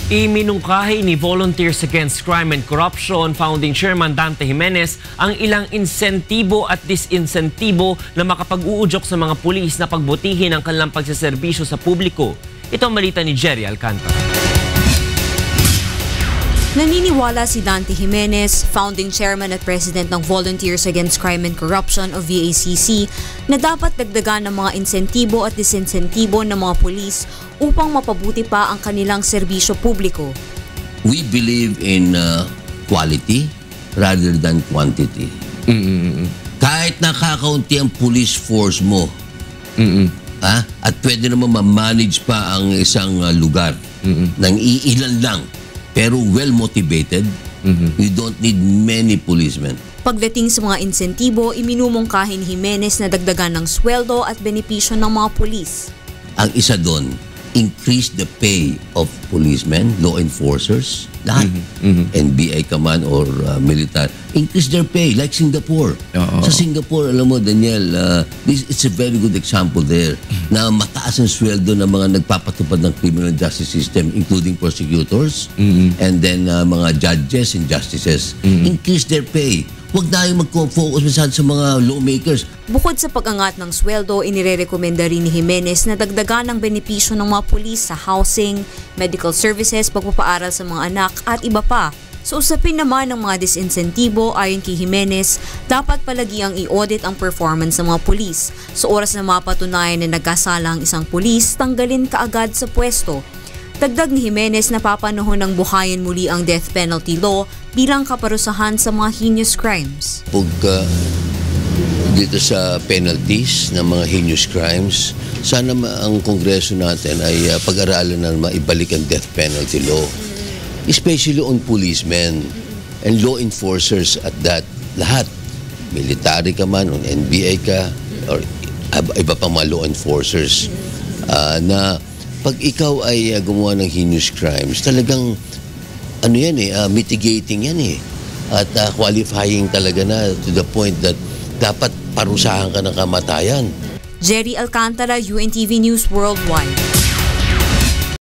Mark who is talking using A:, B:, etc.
A: Iminungkahi ni Volunteers Against Crime and Corruption Founding Chairman Dante Jimenez ang ilang insentibo at disinsentibo na makapag-uudyok sa mga pulis na pagbutihin ang kanilang pagsaserbisyo sa publiko. Ito ang balita ni Jerry Alcantara.
B: Naniniwala si Dante Jimenez, Founding Chairman at President ng Volunteers Against Crime and Corruption o VACC, na dapat dagdagan ng mga insentibo at disinsentibo ng mga pulis upang mapabuti pa ang kanilang serbisyo publiko.
C: We believe in quality rather than quantity. Kahit nakakaunti ang police force mo, at pwede naman ma-manage pa ang isang lugar ng iilan lang, pero well-motivated, you don't need many policemen.
B: Pagdating sa mga insentibo, iminumungkahi ni Jimenez na dagdagan ng sweldo at benepisyo ng mga pulis.
C: Ang isa doon, increase the pay of policemen, law enforcers, lahat. NBI ka man or military. Increase their pay, like Singapore. Sa Singapore, alam mo, Daniel, it's a very good example there na mataas ang sweldo ng mga nagpapatupad ng criminal justice system, including prosecutors, and then mga judges and justices. Increase their pay. Huwag tayong mag-focus masyado sa mga lawmakers.
B: Bukod sa pag-angat ng sweldo, inirekomenda rin ni Jimenez na dagdagan ng benepisyo ng mga pulis sa housing, medical services, pagpapaaral sa mga anak at iba pa. Sa usapin naman ng mga disinsentibo, ayon kay Jimenez, dapat palagi ang i-audit ang performance ng mga pulis. Sa oras na mapatunayan na nagkasala ang isang pulis, tanggalin kaagad sa pwesto. Dagdag ni Jimenez na papanahon ng buhayin muli ang death penalty law bilang kaparusahan sa mga heinous crimes.
C: Pag dito sa penalties ng mga heinous crimes, sana ang Kongreso natin ay pag-aralan na maibalik ang death penalty law. Especially on policemen and law enforcers at that. Lahat. Military ka man, on NBI ka, or iba pang mga law enforcers na pag ikaw ay gumawa ng heinous crimes, talagang mitigating yan at qualifying talaga na to the point that dapat parusahan ka ng kamatayan.
B: Jerry Alcantara, UNTV News Worldwide.